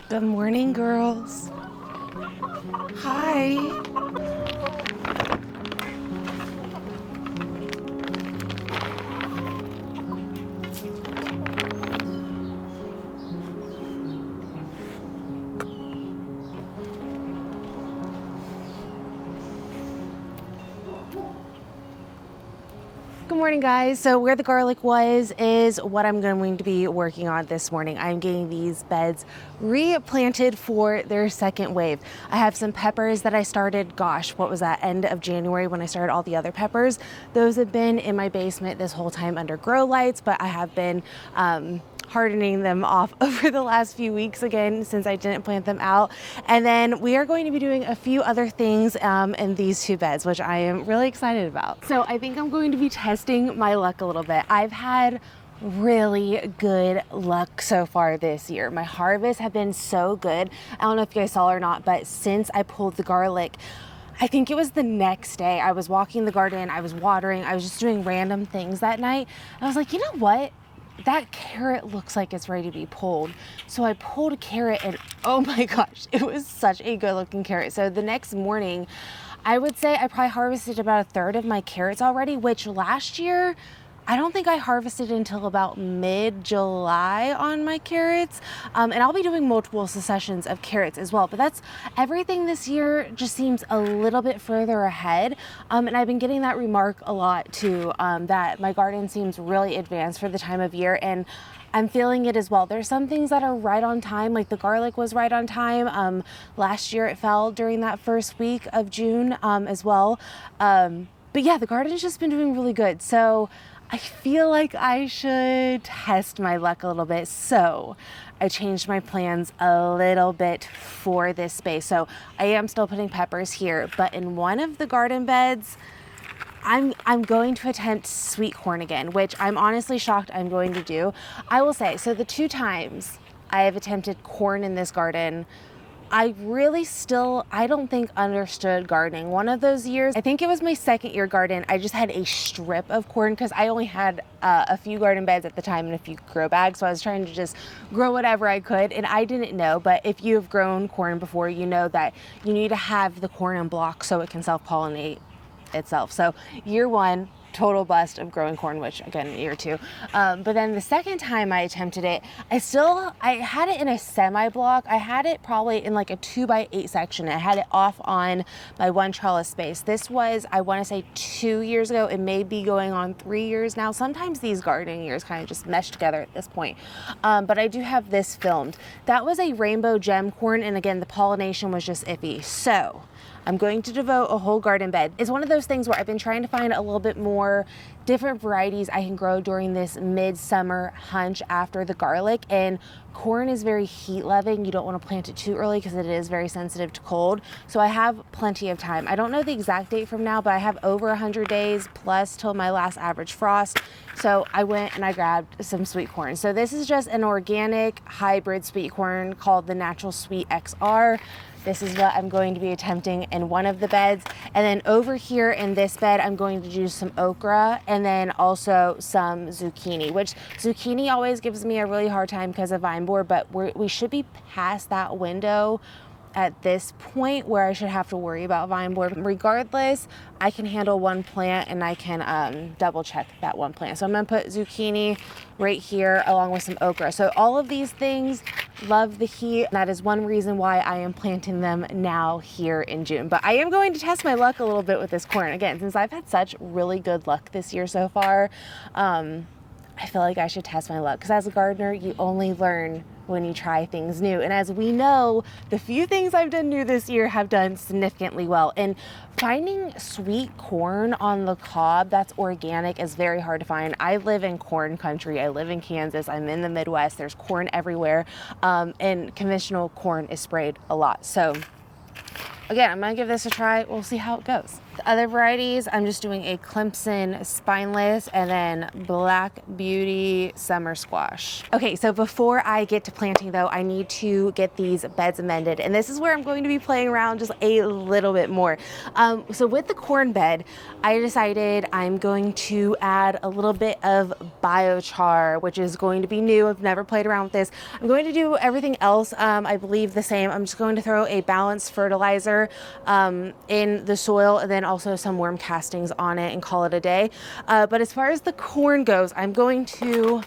Good morning, girls. Hi. Good morning, guys. So where the garlic was is what I'm going to be working on this morning. I'm getting these beds replanted for their second wave. I have some peppers that I started, gosh, what was that, end of January when I started all the other peppers. Those have been in my basement this whole time under grow lights, but I have been hardening them off over the last few weeks again since I didn't plant them out. And then we are going to be doing a few other things in these two beds, which I am really excited about. So I think I'm going to be testing my luck a little bit. I've had really good luck so far this year. My harvests have been so good. I don't know if you guys saw or not, but since I pulled the garlic, I think it was the next day, I was walking the garden, I was watering, I was just doing random things that night. I was like, you know what? That carrot looks like it's ready to be pulled. So I pulled a carrot and oh my gosh, it was such a good looking carrot. So the next morning, I would say I probably harvested about a third of my carrots already, which last year, I don't think I harvested until about mid-July on my carrots. And I'll be doing multiple successions of carrots as well. But that's everything this year just seems a little bit further ahead. And I've been getting that remark a lot too, that my garden seems really advanced for the time of year. And I'm feeling it as well. There's some things that are right on time, like the garlic was right on time. Last year it fell during that first week of June as well. But yeah, the garden's just been doing really good. So I feel like I should test my luck a little bit. So I changed my plans a little bit for this space. So I am still putting peppers here, but in one of the garden beds, I'm going to attempt sweet corn again, which I'm honestly shocked I'm going to do. I will say, so the two times I have attempted corn in this garden, I really still, I don't think understood gardening. One of those years, I think it was my second year garden, I just had a strip of corn because I only had a few garden beds at the time and a few grow bags. So I was trying to just grow whatever I could. And I didn't know, but if you have grown corn before, you know that you need to have the corn in blocks so it can self-pollinate itself. So year one, total bust of growing corn, which again, year two. But then the second time I attempted it, I had it in a semi block. I had it probably in like a 2x8 section. I had it off on my one trellis space. This was, I want to say 2 years ago. It may be going on 3 years now. Sometimes these gardening years kind of just mesh together at this point. But I do have this filmed. That was a rainbow gem corn. And again, the pollination was just iffy. So I'm going to devote a whole garden bed. It's one of those things where I've been trying to find a little bit more different varieties I can grow during this midsummer hunch after the garlic. And corn is very heat loving. You don't want to plant it too early because it is very sensitive to cold. So I have plenty of time. I don't know the exact date from now, but I have over 100 days plus till my last average frost. So I went and I grabbed some sweet corn. So this is just an organic hybrid sweet corn called the Natural Sweet XR. This is what I'm going to be attempting in one of the beds. And then over here in this bed, I'm going to do some okra and then also some zucchini, which zucchini always gives me a really hard time because of vine borer, but we should be past that window at this point where I should have to worry about vine borer. Regardless, I can handle one plant and I can double check that one plant. So I'm gonna put zucchini right here along with some okra. So all of these things love the heat. And that is one reason why I am planting them now here in June. But I am going to test my luck a little bit with this corn. Again, since I've had such really good luck this year so far, I feel like I should test my luck because as a gardener, you only learn when you try things new. And as we know, the few things I've done new this year have done significantly well. And finding sweet corn on the cob that's organic is very hard to find. I live in corn country. I live in Kansas. I'm in the Midwest. There's corn everywhere. And conventional corn is sprayed a lot. So again, I'm gonna give this a try. We'll see how it goes. The other varieties, I'm just doing a Clemson spineless and then Black Beauty summer squash. Okay, so before I get to planting though, I need to get these beds amended. And this is where I'm going to be playing around just a little bit more. So with the corn bed, I decided I'm going to add a little bit of biochar, which is going to be new. I've never played around with this. I'm going to do everything else, I believe the same. I'm just going to throw a balanced fertilizer in the soil and then also some worm castings on it and call it a day. But as far as the corn goes, I'm going to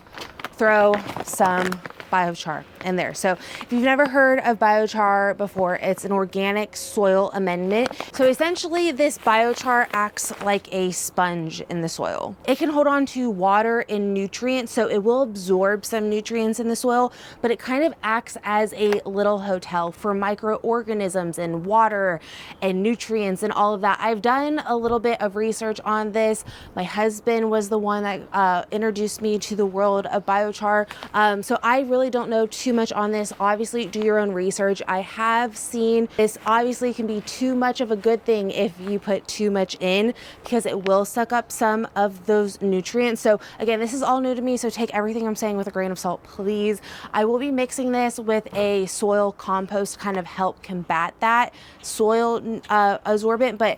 throw some biochar in there. So if you've never heard of biochar before, it's an organic soil amendment. So essentially this biochar acts like a sponge in the soil. It can hold on to water and nutrients, so it will absorb some nutrients in the soil, but it kind of acts as a little hotel for microorganisms and water and nutrients and all of that. I've done a little bit of research on this. My husband was the one that introduced me to the world of biochar. So I really don't know too much on this. Obviously, do your own research. I have seen this obviously can be too much of a good thing if you put too much in, because it will suck up some of those nutrients. So again, this is all new to me, so take everything I'm saying with a grain of salt, please. I will be mixing this with a soil compost to kind of help combat that soil absorbent, but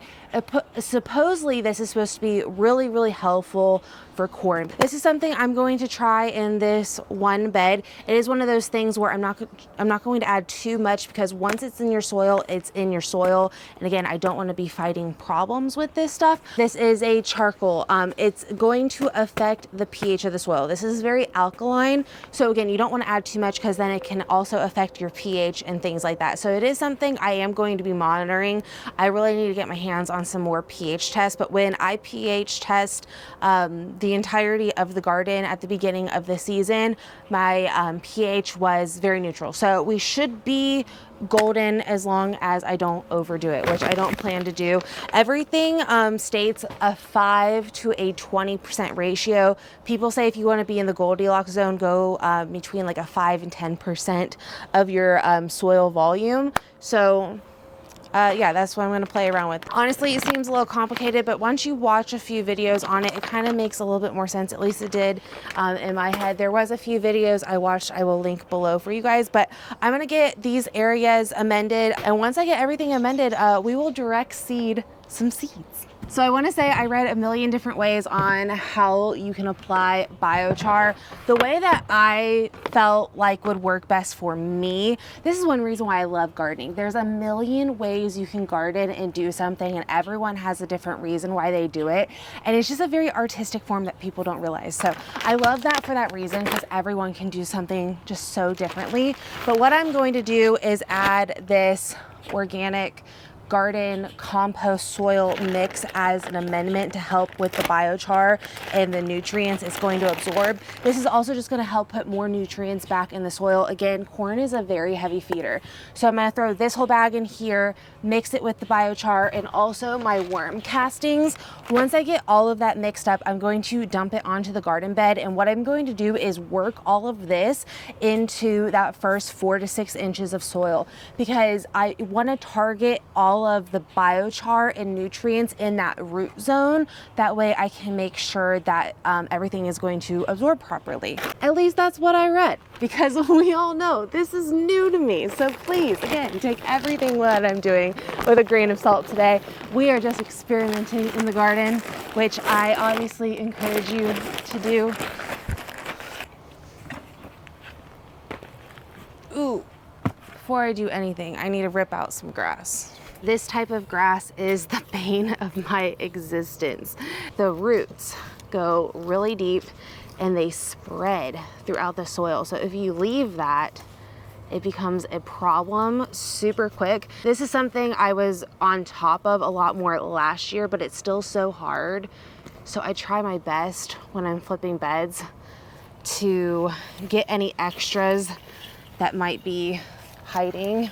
supposedly this is supposed to be really, really helpful for corn. This is something I'm going to try in this one bed. It is one of those things where I'm not going to add too much, because once it's in your soil, it's in your soil. And again, I don't want to be fighting problems with this stuff. This is a charcoal. It's going to affect the pH of the soil. This is very alkaline. So again, you don't want to add too much, because then it can also affect your pH and things like that. So it is something I am going to be monitoring. I really need to get my hands on some more pH tests, but when I pH test the entirety of the garden at the beginning of the season, my pH was very neutral. So we should be golden as long as I don't overdo it, which I don't plan to do. Everything states a 5 to a 20% ratio. People say if you want to be in the Goldilocks zone, go between like a 5 and 10% of your soil volume. So yeah, that's what I'm going to play around with. Honestly, it seems a little complicated, but once you watch a few videos on it, it kind of makes a little bit more sense. At least it did in my head. There was a few videos I watched. I will link below for you guys, but I'm going to get these areas amended. And once I get everything amended, we will direct seed some seeds. So I want to say I read a million different ways on how you can apply biochar. The way that I felt like would work best for me, this is one reason why I love gardening. There's a million ways you can garden and do something, and everyone has a different reason why they do it. And it's just a very artistic form that people don't realize. So I love that for that reason, because everyone can do something just so differently. But what I'm going to do is add this organic garden compost soil mix as an amendment to help with the biochar and the nutrients it's going to absorb. This is also just going to help put more nutrients back in the soil. Again, corn is a very heavy feeder. So I'm going to throw this whole bag in here, mix it with the biochar and also my worm castings. Once I get all of that mixed up, I'm going to dump it onto the garden bed. And what I'm going to do is work all of this into that first 4 to 6 inches of soil, because I want to target all of the biochar and nutrients in that root zone. That way I can make sure that everything is going to absorb properly. At least that's what I read, because we all know this is new to me. So please, again, take everything that I'm doing with a grain of salt today. We are just experimenting in the garden, which I obviously encourage you to do. Ooh, before I do anything, I need to rip out some grass. This type of grass is the bane of my existence. The roots go really deep and they spread throughout the soil. So if you leave that, it becomes a problem super quick. This is something I was on top of a lot more last year, but it's still so hard. So I try my best when I'm flipping beds to get any extras that might be hiding.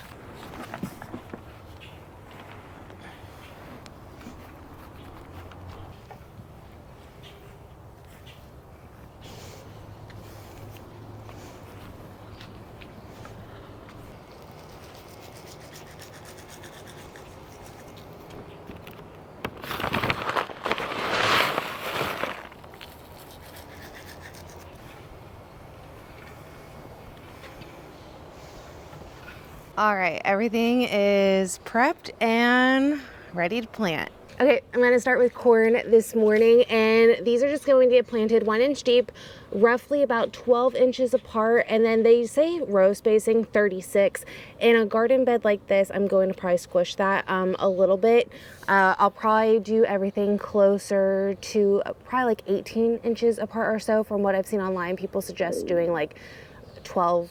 All right, everything is prepped and ready to plant. Okay, I'm gonna start with corn this morning, and these are just going to get planted 1 inch deep, roughly about 12 inches apart, and then they say row spacing 36. In a garden bed like this, I'm going to probably squish that a little bit. I'll probably do everything closer to probably like 18 inches apart or so. From what I've seen online, people suggest doing like 12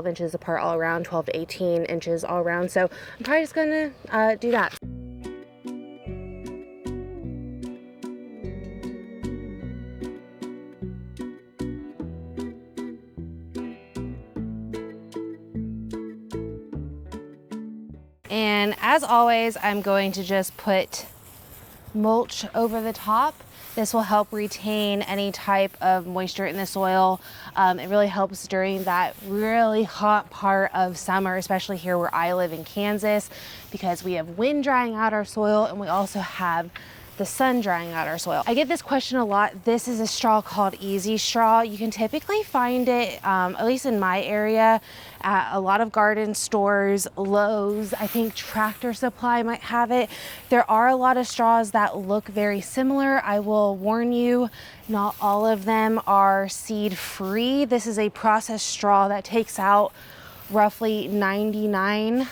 inches apart all around, 12 to 18 inches all around. So I'm probably just gonna do that. And as always, I'm going to just put mulch over the top. This will help retain any type of moisture in the soil. It really helps during that really hot part of summer, especially here where I live in Kansas, because we have wind drying out our soil and we also have the sun drying out our soil. I get this question a lot. This is a straw called Easy Straw. You can typically find it, at least in my area, at a lot of garden stores, Lowe's. I think Tractor Supply might have it. There are a lot of straws that look very similar. I will warn you, not all of them are seed free. This is a processed straw that takes out roughly 99%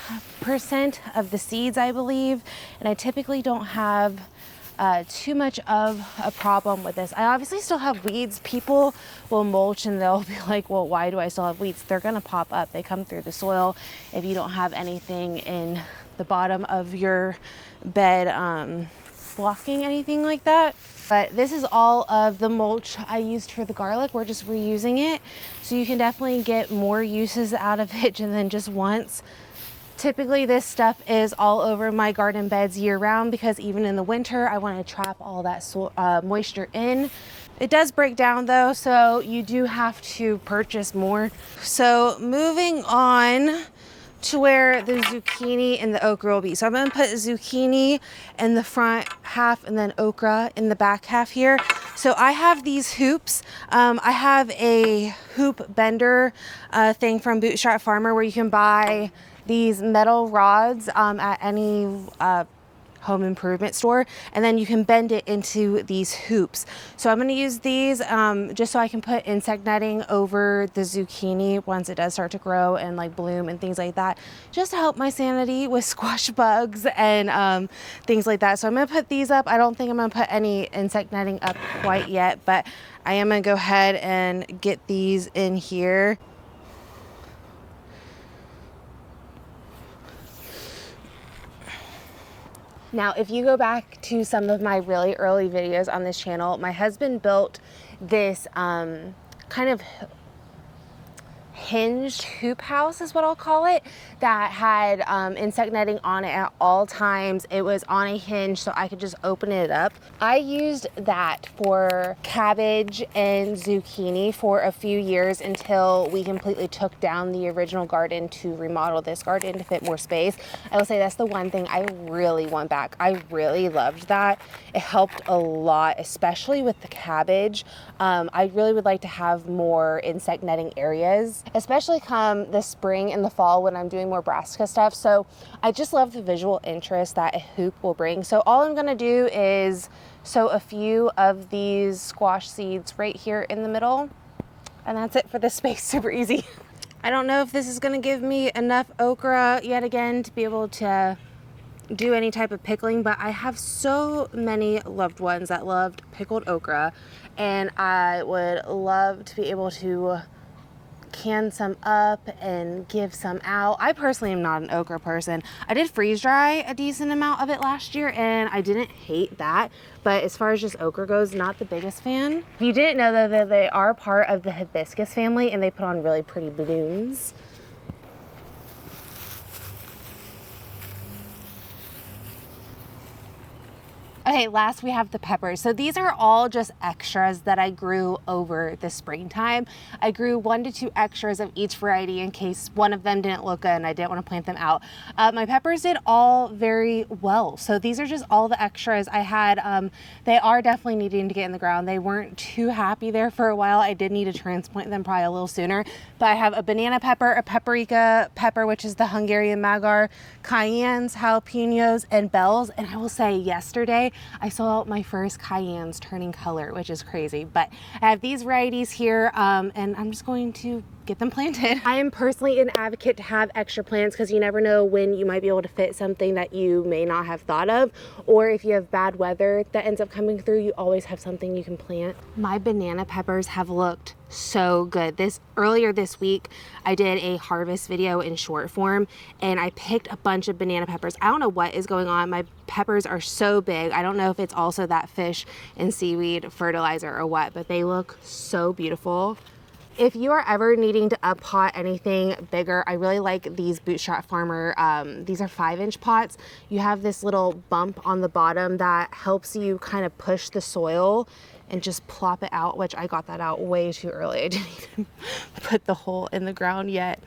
of the seeds, I believe. And I typically don't have too much of a problem with this. I obviously still have weeds. People will mulch and they'll be like, well, why do I still have weeds? They're gonna pop up. They come through the soil if you don't have anything in the bottom of your bed blocking anything like that. But this is all of the mulch I used for the garlic. We're just reusing it. So you can definitely get more uses out of it than just once. Typically this stuff is all over my garden beds year round, because even in the winter, I want to trap all that moisture in. It does break down though, so you do have to purchase more. So moving on to where the zucchini and the okra will be. So I'm gonna put zucchini in the front half and then okra in the back half here. So I have these hoops. I have a hoop bender thing from Bootstrap Farmer where you can buy these metal rods at any home improvement store, and then you can bend it into these hoops. So I'm going to use these just so I can put insect netting over the zucchini once it does start to grow and like bloom and things like that, just to help my sanity with squash bugs and things like that. So I'm going to put these up. I don't think I'm going to put any insect netting up quite yet, but I am going to go ahead and get these in here. Now, if you go back to some of my really early videos on this channel, my husband built this kind of hinged hoop house is what I'll call it, that had insect netting on it at all times. It was on a hinge so I could just open it up. I used that for cabbage and zucchini for a few years until we completely took down the original garden to remodel this garden to fit more space. I will say that's the one thing I really want back. I really loved that. It helped a lot, especially with the cabbage. I really would like to have more insect netting areas, especially come the spring and the fall when I'm doing more brassica stuff. So I just love the visual interest that a hoop will bring. So all I'm gonna do is sow a few of these squash seeds right here in the middle, and that's it for this space. Super easy. I don't know if this is gonna give me enough okra yet again to be able to do any type of pickling, but I have so many loved ones that loved pickled okra, and I would love to be able to can some up and give some out. I personally am not an okra person. I did freeze dry a decent amount of it last year and I didn't hate that, but as far as just okra goes, not the biggest fan. If you didn't know though, that they are part of the hibiscus family and they put on really pretty blooms. Okay, Okay, last we have the peppers. So these are all just extras that I grew over the springtime. I grew 1 to 2 extras of each variety in case one of them didn't look good and I didn't want to plant them out. My peppers did all very well. So these are just all the extras I had. They are definitely needing to get in the ground. They weren't too happy there for a while. I did need to transplant them probably a little sooner, but I have a banana pepper, a paprika pepper, which is the Hungarian Magyar, cayennes, jalapenos, and bells. And I will say yesterday, I saw my first cayennes turning color, which is crazy. But I have these varieties here, and I'm just going to get them planted. I am personally an advocate to have extra plants because you never know when you might be able to fit something that you may not have thought of, or if you have bad weather that ends up coming through, you always have something you can plant. My banana peppers have looked so good. Earlier this week, I did a harvest video in short form and I picked a bunch of banana peppers. I don't know what is going on. My peppers are so big. I don't know if it's also that fish and seaweed fertilizer or what, but they look so beautiful. If you are ever needing to up pot anything bigger, I really like these Bootstrap Farmer. These are 5-inch pots. You have this little bump on the bottom that helps you kind of push the soil and just plop it out, which I got that out way too early. I didn't even put the hole in the ground yet.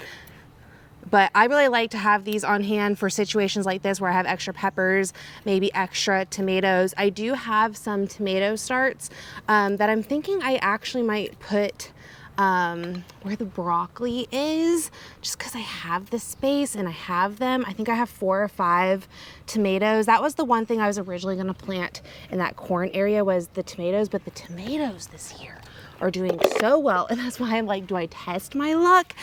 But I really like to have these on hand for situations like this where I have extra peppers, maybe extra tomatoes. I do have some tomato starts that I'm thinking I actually might put where the broccoli is, just because I have the space and I have them. I think I have 4 or 5 tomatoes. That was the one thing I was originally going to plant in that corn area, was the tomatoes, but the tomatoes this year are doing so well, and that's why I'm like, do I test my luck?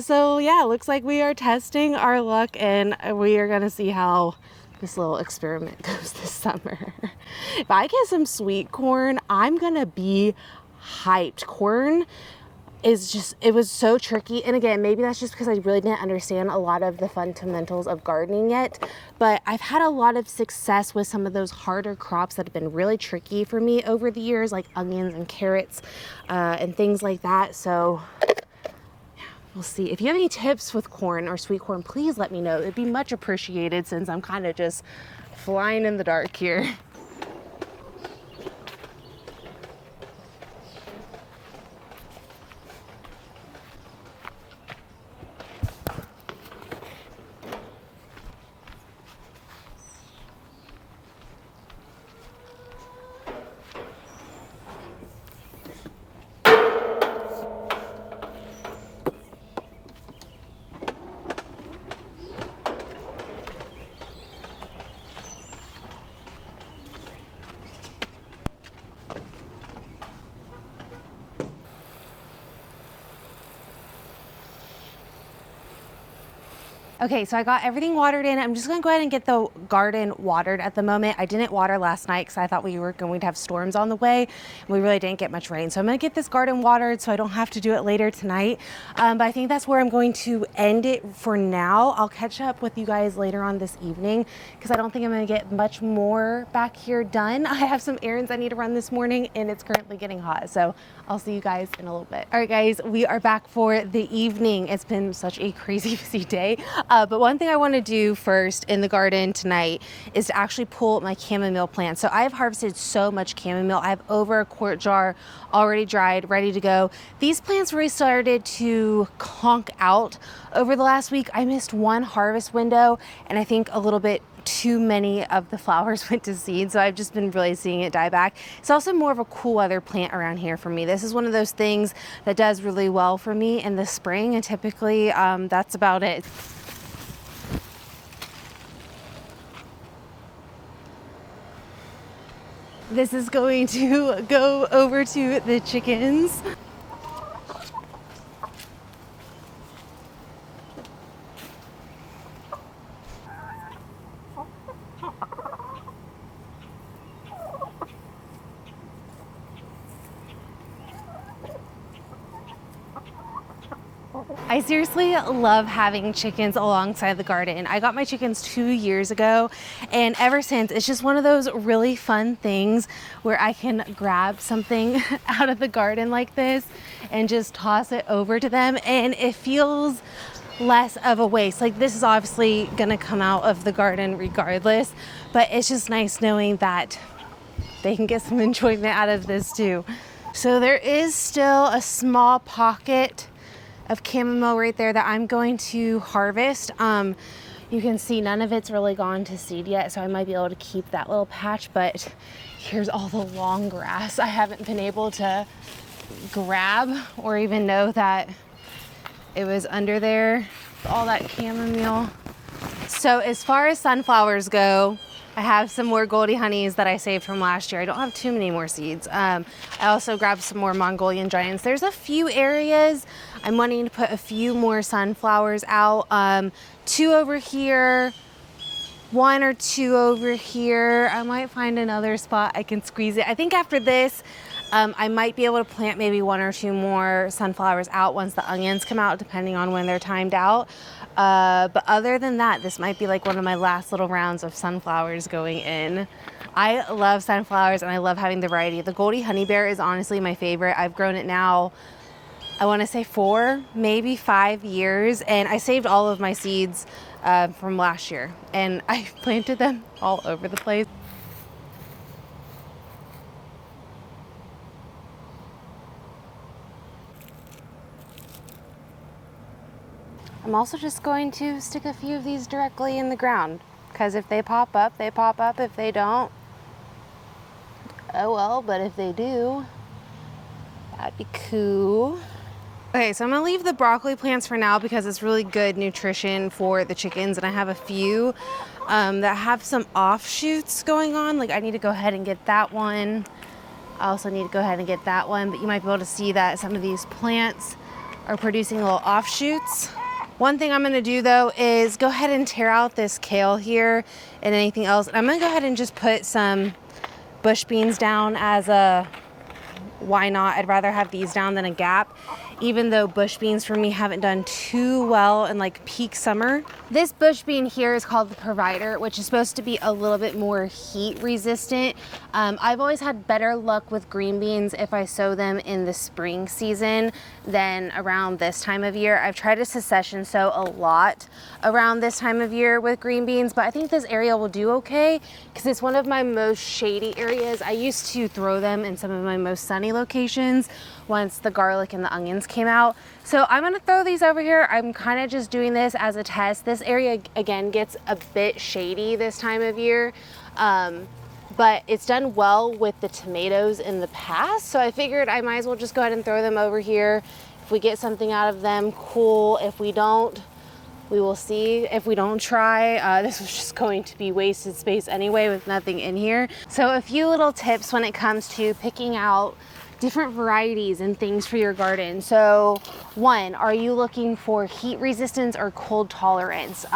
So yeah, it looks like we are testing our luck, and we are gonna see how this little experiment goes this summer. If I get some sweet corn, I'm gonna be hyped. Corn is just, it was so tricky. And again, maybe that's just because I really didn't understand a lot of the fundamentals of gardening yet, but I've had a lot of success with some of those harder crops that have been really tricky for me over the years, like onions and carrots and things like that. So yeah, we'll see. If you have any tips with corn or sweet corn, please let me know. It'd be much appreciated since I'm kind of just flying in the dark here. Okay, so I got everything watered in. I'm just gonna go ahead and get the garden watered at the moment. I didn't water last night because I thought we were going to have storms on the way. And we really didn't get much rain. So I'm gonna get this garden watered so I don't have to do it later tonight. But I think that's where I'm going to end it for now. I'll catch up with you guys later on this evening because I don't think I'm gonna get much more back here done. I have some errands I need to run this morning and it's currently getting hot. So I'll see you guys in a little bit. All right, guys, we are back for the evening. It's been such a crazy busy day. But one thing I want to do first in the garden tonight is to actually pull my chamomile plant. So I've harvested so much chamomile. I have over a quart jar already dried, ready to go. These plants really started to conk out over the last week. I missed one harvest window and I think a little bit too many of the flowers went to seed, so I've just been really seeing it die back. It's also more of a cool weather plant around here for me. This is one of those things that does really well for me in the spring, and typically that's about it. This is going to go over to the chickens. I seriously love having chickens alongside the garden. I got my chickens 2 years ago, and ever since, it's just one of those really fun things where I can grab something out of the garden like this and just toss it over to them, and it feels less of a waste. Like, this is obviously gonna come out of the garden regardless, but it's just nice knowing that they can get some enjoyment out of this too. So there is still a small pocket of chamomile right there that I'm going to harvest. You can see none of it's really gone to seed yet, so I might be able to keep that little patch, but here's all the long grass I haven't been able to grab or even know that it was under there, all that chamomile. So as far as sunflowers go, I have some more Goldie Honeys that I saved from last year. I don't have too many more seeds. I also grabbed some more Mongolian Giants. There's a few areas I'm wanting to put a few more sunflowers out. 2 over here, 1 or 2 over here. I might find another spot I can squeeze it. I think after this, I might be able to plant maybe 1 or 2 more sunflowers out once the onions come out, depending on when they're timed out. But other than that, this might be like one of my last little rounds of sunflowers going in. I love sunflowers and I love having the variety. The Goldie Honey Bear is honestly my favorite. I've grown it now, I want to say 4, maybe 5 years, and I saved all of my seeds from last year, and I planted them all over the place. I'm also just going to stick a few of these directly in the ground, because if they pop up, they pop up. If they don't, oh well, but if they do, that'd be cool. Okay, so I'm gonna leave the broccoli plants for now because it's really good nutrition for the chickens, and I have a few that have some offshoots going on. Like I need to go ahead and get that one. I also need to go ahead and get that one, but you might be able to see that some of these plants are producing little offshoots. One thing I'm gonna do though is go ahead and tear out this kale here and anything else. And I'm gonna go ahead and just put some bush beans down as a, why not? I'd rather have these down than a gap, even though bush beans for me haven't done too well in like peak summer. This bush bean here is called the Provider, which is supposed to be a little bit more heat resistant. I've always had better luck with green beans if I sow them in the spring season than around this time of year. I've tried to succession sow a lot around this time of year with green beans, but I think this area will do okay because it's one of my most shady areas. I used to throw them in some of my most sunny locations once the garlic and the onions came out. So I'm gonna throw these over here. I'm kind of just doing this as a test. This area again gets a bit shady this time of year, but it's done well with the tomatoes in the past. So I figured I might as well just go ahead and throw them over here. If we get something out of them, cool. If we don't, we will see. If we don't try, this was just going to be wasted space anyway with nothing in here. So a few little tips when it comes to picking out different varieties and things for your garden. So 1, are you looking for heat resistance or cold tolerance?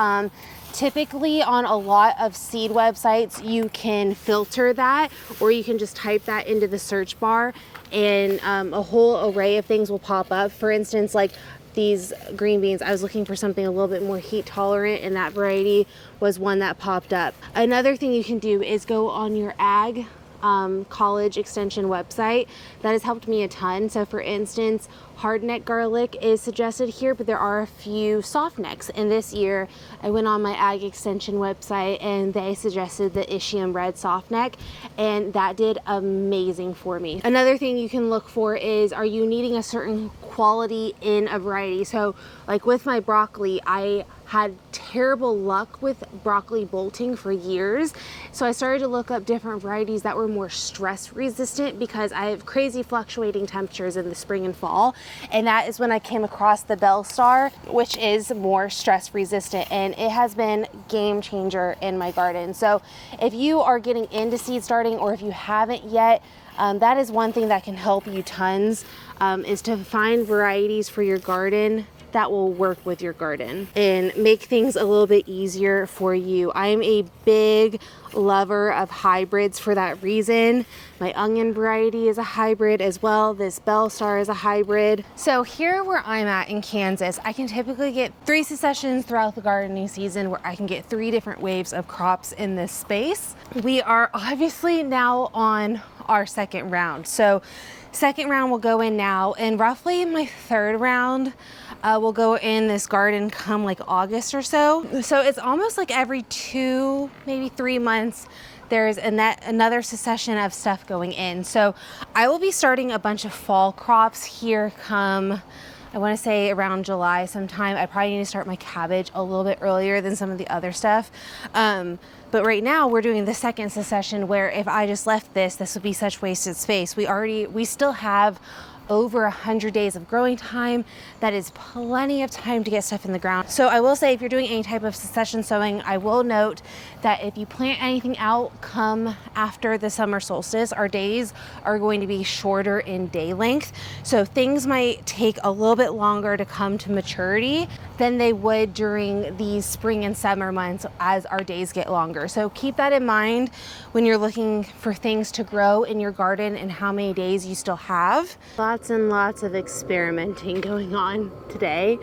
Typically on a lot of seed websites, you can filter that, or you can just type that into the search bar and a whole array of things will pop up. For instance, like these green beans, I was looking for something a little bit more heat tolerant, and that variety was one that popped up. Another thing you can do is go on your ag college extension website. That has helped me a ton. So for instance, hardneck garlic is suggested here, but there are a few soft necks. And this year I went on my ag extension website and they suggested the Ischium red soft neck, and that did amazing for me. Another thing you can look for is, are you needing a certain quality in a variety? So like with my broccoli, I had terrible luck with broccoli bolting for years. So I started to look up different varieties that were more stress resistant because I have crazy fluctuating temperatures in the spring and fall. And that is when I came across the Bell Star, which is more stress resistant, and it has been game changer in my garden. So if you are getting into seed starting, or if you haven't yet, that is one thing that can help you tons, is to find varieties for your garden that will work with your garden and make things a little bit easier for you. I'm a big lover of hybrids for that reason. My onion variety is a hybrid as well. This Bell Star is a hybrid. So here where I'm at in Kansas, I can typically get 3 successions throughout the gardening season where I can get 3 different waves of crops in this space. We are obviously now on our second round. So second round will go in now, and roughly in my third round, will go in this garden come like August or so. So it's almost like every 2, maybe 3 months, there's another succession of stuff going in. So I will be starting a bunch of fall crops here come, I want to say around July sometime. I probably need to start my cabbage a little bit earlier than some of the other stuff. But right now we're doing the second succession where if I just left this would be such wasted space. We still have over 100 days of growing time. That is plenty of time to get stuff in the ground. So I will say if you're doing any type of succession sowing, I will note that if you plant anything out come after the summer solstice, our days are going to be shorter in day length. So things might take a little bit longer to come to maturity than they would during these spring and summer months as our days get longer. So keep that in mind when you're looking for things to grow in your garden and how many days you still have. Lots and lots of experimenting going on today.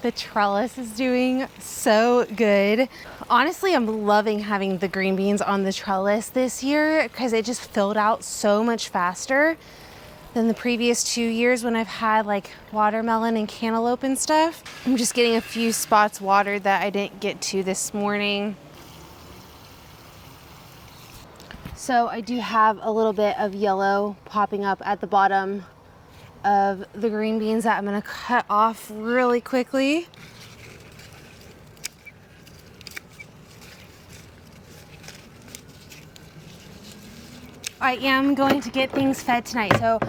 The trellis is doing so good. Honestly, I'm loving having the green beans on the trellis this year because it just filled out so much faster than the previous 2 years when I've had like watermelon and cantaloupe and stuff. I'm just getting a few spots watered that I didn't get to this morning. So I do have a little bit of yellow popping up at the bottom of the green beans that I'm gonna cut off really quickly. I am going to get things fed tonight. So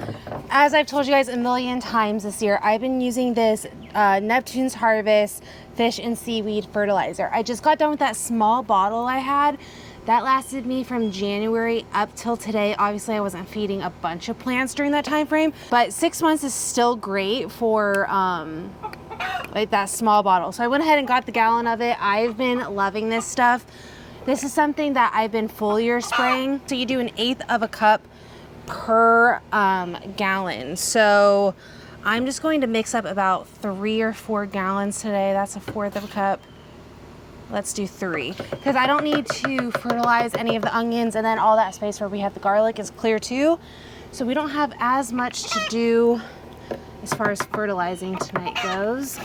as I've told you guys a million times this year, I've been using this Neptune's Harvest fish and seaweed fertilizer. I just got done with that small bottle I had. That lasted me from January up till today. Obviously, I wasn't feeding a bunch of plants during that time frame, but 6 months is still great for like that small bottle. So I went ahead and got the gallon of it. I've been loving this stuff. This is something that I've been foliar spraying. So you do 1/8 of a cup per gallon. So I'm just going to mix up about 3 or 4 gallons today. That's 1/4 of a cup. Let's do 3 because I don't need to fertilize any of the onions, and then all that space where we have the garlic is clear too. So we don't have as much to do as far as fertilizing tonight goes.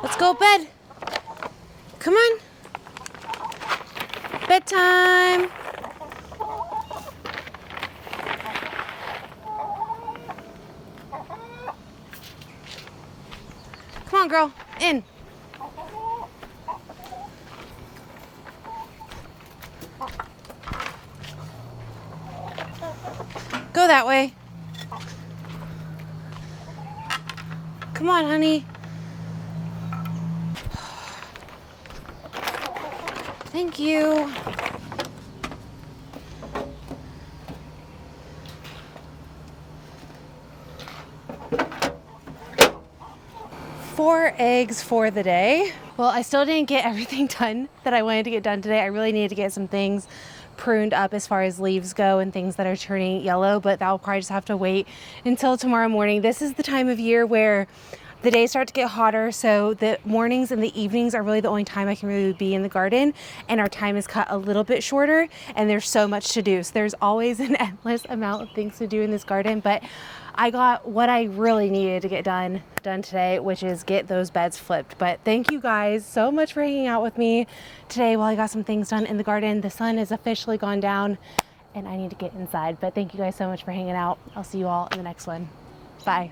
Let's go bed. Come on. Bedtime. Come on, girl. In. Go that way. Come on, honey. Thank you. Four eggs for the day. Well, I still didn't get everything done that I wanted to get done today. I really needed to get some things pruned up as far as leaves go and things that are turning yellow, but that'll probably just have to wait until tomorrow morning. This is the time of year where the days start to get hotter, so the mornings and the evenings are really the only time I can really be in the garden, and our time is cut a little bit shorter, and there's so much to do. So there's always an endless amount of things to do in this garden, but I got what I really needed to get done today, which is get those beds flipped. But thank you guys so much for hanging out with me today while I got some things done in the garden. The sun is officially gone down, and I need to get inside, but thank you guys so much for hanging out. I'll see you all in the next one. Bye.